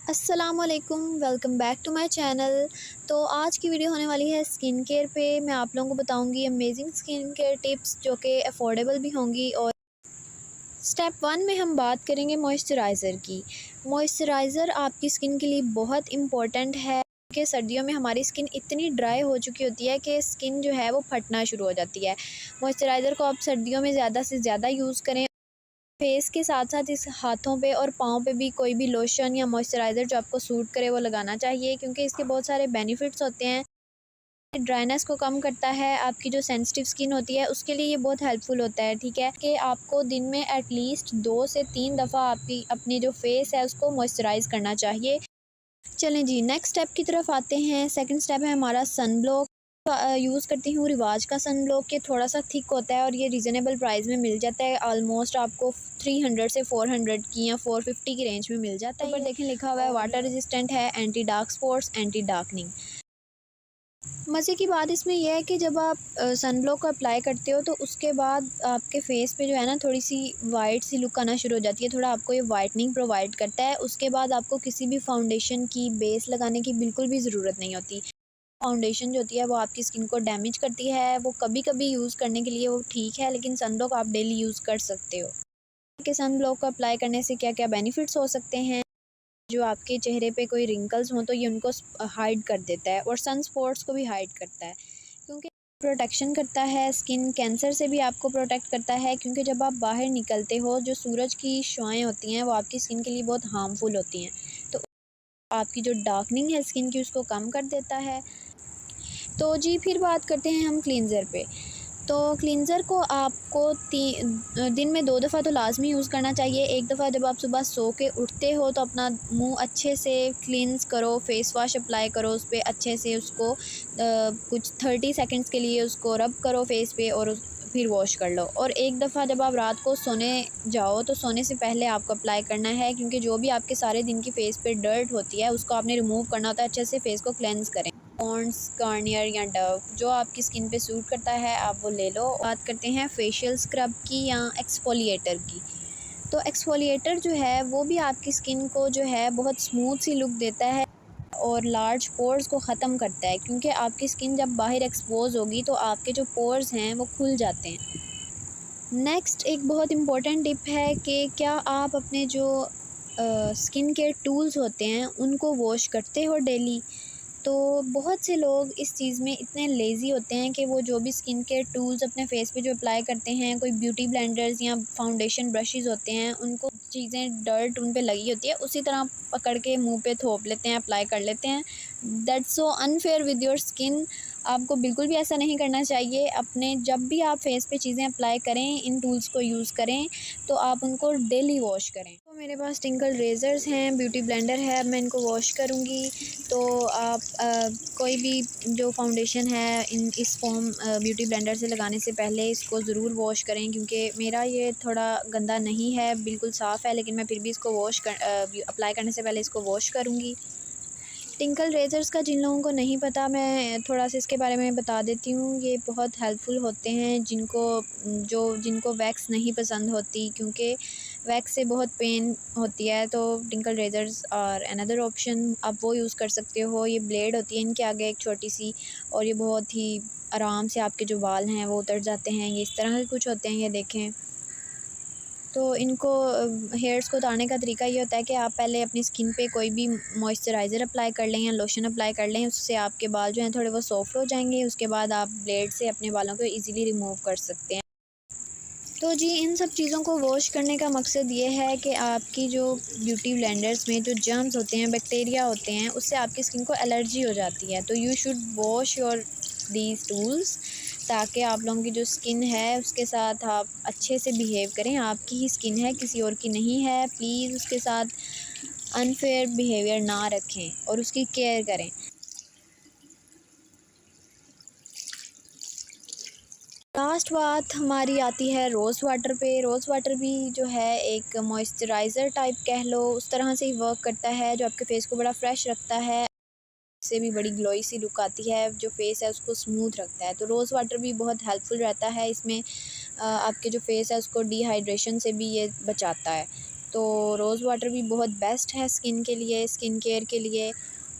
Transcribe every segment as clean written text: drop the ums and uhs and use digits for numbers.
अस्सलामुअलैकुम, welcome back to my channel. तो आज की वीडियो होने वाली है स्किन केयर पे। मैं आप लोगों को बताऊंगी अमेजिंग स्किन केयर टिप्स जो कि अफोर्डेबल भी होंगी। और स्टेप 1 में हम बात करेंगे मॉइस्चराइज़र की। मॉइस्चराइज़र आपकी स्किन के लिए बहुत इम्पॉर्टेंट है कि सर्दियों में हमारी स्किन इतनी ड्राई हो चुकी होती है कि स्किन जो है वो फटना शुरू हो जाती है। मॉइस्चराइज़र को आप सर्दियों में ज़्यादा से ज़्यादा यूज़ करें। फेस के साथ साथ इस हाथों पे और पाँव पे भी कोई भी लोशन या मॉइस्चराइज़र जो आपको सूट करे वो लगाना चाहिए, क्योंकि इसके बहुत सारे बेनिफिट्स होते हैं। ड्राइनेस को कम करता है, आपकी जो सेंसिटिव स्किन होती है उसके लिए ये बहुत हेल्पफुल होता है। ठीक है कि आपको दिन में एटलीस्ट 2 से 3 दफ़ा आपकी अपनी जो फेस है उसको मॉइस्चराइज़ करना चाहिए। चलें जी, नेक्स्ट स्टेप की तरफ आते हैं। सेकंड स्टेप है हमारा सन ब्लॉक। यूज़ करती हूँ रिवाज का सन ब्लॉक। ये थोड़ा सा थिक होता है और ये रीज़नेबल प्राइस में मिल जाता है। ऑलमोस्ट आपको 300 से 400 की या 450 की रेंज में मिल जाता है। ऊपर देखें लिखा हुआ है वाटर रेजिस्टेंट है, anti dark spots, anti darkening. मज़े की बात इसमें यह है कि जब आप सन ब्लॉक को अप्लाई करते हो तो उसके बाद आपके फेस पे जो है ना थोड़ी सी वाइट सी लुक आना शुरू हो जाती है। थोड़ा आपको ये वाइटनिंग प्रोवाइड करता है। उसके बाद आपको किसी भी फाउंडेशन की बेस लगाने की बिल्कुल भी ज़रूरत नहीं होती। फाउंडेशन जो होती है वो आपकी स्किन को डैमेज करती है। वो कभी कभी यूज़ करने के लिए वो ठीक है, लेकिन सन ब्लॉक आप डेली यूज़ कर सकते हो। कि सन ब्लॉक को अप्लाई करने से क्या क्या बेनिफिट्स हो सकते हैं। जो आपके चेहरे पे कोई रिंकल्स हों तो ये उनको हाइड कर देता है, और सन स्पॉट्स को भी हाइड करता है, क्योंकि प्रोटेक्शन करता है। स्किन कैंसर से भी आपको प्रोटेक्ट करता है, क्योंकि जब आप बाहर निकलते हो जो सूरज की शुआएं होती हैं वो आपकी स्किन के लिए बहुत हार्मफुल होती हैं। तो आपकी जो डार्कनिंग है स्किन की उसको कम कर देता है। तो जी फिर बात करते हैं हम क्लींजर पे। तो क्लींज़र को आपको दिन में 2 दफ़ा तो लाज़मी यूज़ करना चाहिए। एक दफ़ा जब आप सुबह सो के उठते हो तो अपना मुंह अच्छे से क्लींस करो, फेस वॉश अप्लाई करो उस पे अच्छे से, उसको कुछ 30 सेकंड्स के लिए उसको रब करो फेस पे और फिर वॉश कर लो। और एक दफ़ा जब आप रात को सोने जाओ तो सोने से पहले आपको अप्लाई करना है, क्योंकि जो भी आपके सारे दिन की फेस पे डर्ट होती है उसको आपने रिमूव करना होता है। अच्छे से फेस को क्लेंस करें। पॉन्ड्स, गार्नियर या डव जो आपकी स्किन पे सूट करता है आप वो ले लो। बात करते हैं फेशियल स्क्रब की या एक्सफोलिएटर की। तो एक्सफोलिएटर जो है वो भी आपकी स्किन को जो है बहुत स्मूथ सी लुक देता है और लार्ज पोर्स को ख़त्म करता है, क्योंकि आपकी स्किन जब बाहर एक्सपोज होगी तो आपके जो पोर्स हैं वो खुल जाते हैं। नेक्स्ट एक बहुत इम्पॉर्टेंट टिप है कि क्या आप अपने जो स्किन केयर टूल्स होते हैं उनको वॉश करते हो डेली। तो बहुत से लोग इस चीज़ में इतने लेज़ी होते हैं कि वो जो भी स्किन केयर टूल्स अपने फेस पे जो अप्लाई करते हैं, कोई ब्यूटी ब्लेंडर्स या फाउंडेशन ब्रशेज़ होते हैं, उनको चीज़ें डर्ट उन पे लगी होती है उसी तरह पकड़ के मुंह पे थोप लेते हैं, अप्लाई कर लेते हैं। That's so unfair with your skin. आपको बिल्कुल भी ऐसा नहीं करना चाहिए। अपने जब भी आप फेस पे चीज़ें अप्लाई करें, इन टूल्स को यूज़ करें तो आप उनको डेली वॉश करें। तो मेरे पास टिंकल रेज़र्स हैं, ब्यूटी ब्लेंडर है, मैं इनको वॉश करूँगी। तो आप कोई भी जो फाउंडेशन है इस फॉर्म ब्यूटी ब्लेंडर से लगाने से पहले इसको ज़रूर वॉश करें, क्योंकि मेरा ये थोड़ा गंदा नहीं है, बिल्कुल साफ़ है, लेकिन मैं फिर भी इसको अप्लाई करने से पहले इसको वॉश करूँगी। टिंकल रेज़र्स का जिन लोगों को नहीं पता, मैं थोड़ा सा इसके बारे में बता देती हूँ। ये बहुत हेल्पफुल होते हैं जिनको वैक्स नहीं पसंद होती, क्योंकि वैक्स से बहुत पेन होती है। तो टिंकल रेज़र्स और अनदर ऑप्शन आप वो यूज़ कर सकते हो। ये ब्लेड होती है इनके आगे एक छोटी सी, और ये बहुत ही आराम से आपके जो बाल हैं वो उतर जाते हैं। ये इस तरह के कुछ होते हैं, ये देखें। तो इनको हेयर्स को उतारने का तरीका ये होता है कि आप पहले अपनी स्किन पे कोई भी मॉइस्चराइज़र अप्लाई कर लें या लोशन अप्लाई कर लें। उससे आपके बाल जो हैं थोड़े वो सॉफ्ट हो जाएंगे। उसके बाद आप ब्लेड से अपने बालों को इजीली रिमूव कर सकते हैं। तो जी इन सब चीज़ों को वॉश करने का मकसद ये है कि आपकी जो ब्यूटी ब्लेंडर्स में जो जर्म्स होते हैं, बैक्टीरिया होते हैं, उससे आपकी स्किन को एलर्जी हो जाती है। तो you should wash your these tools, ताकि आप लोगों की जो स्किन है उसके साथ आप अच्छे से बिहेव करें। आपकी ही स्किन है, किसी और की नहीं है। प्लीज़ उसके साथ अनफेयर बिहेवियर ना रखें और उसकी केयर करें। लास्ट बात हमारी आती है रोज़ वाटर पे। रोज़ वाटर भी जो है एक मॉइस्चराइज़र टाइप कह लो, उस तरह से ही वर्क करता है, जो आपके फेस को बड़ा फ्रेश रखता है। से भी बड़ी ग्लोई सी लुक आती है, जो फेस है उसको स्मूथ रखता है। तो रोज़ वाटर भी बहुत हेल्पफुल रहता है इसमें, आपके जो फेस है उसको डिहाइड्रेशन से भी ये बचाता है। तो रोज़ वाटर भी बहुत बेस्ट है स्किन के लिए, स्किन केयर के लिए।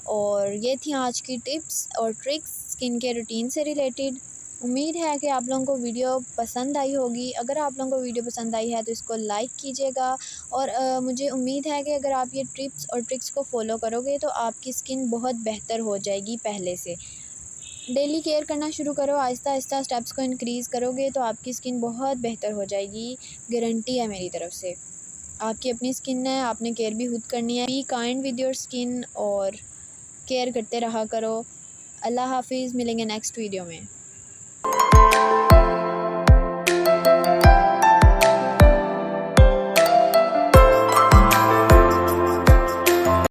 और ये थी आज की टिप्स और ट्रिक्स स्किन केयर रूटीन से रिलेटेड। उम्मीद है कि आप लोगों को वीडियो पसंद आई होगी। अगर आप लोगों को वीडियो पसंद आई है तो इसको लाइक कीजिएगा। और मुझे उम्मीद है कि अगर आप ये टिप्स और ट्रिक्स को फॉलो करोगे तो आपकी स्किन बहुत बेहतर हो जाएगी पहले से। डेली केयर करना शुरू करो, आहिस्ता आहिस्ता स्टेप्स को इंक्रीज़ करोगे तो आपकी स्किन बहुत बेहतर हो जाएगी, गारंटी है मेरी तरफ से। आपकी अपनी स्किन है, आपने केयर भी खुद करनी है। Be kind with your skin और केयर करते रहा करो। अल्लाह हाफिज़, मिलेंगे नेक्स्ट वीडियो में।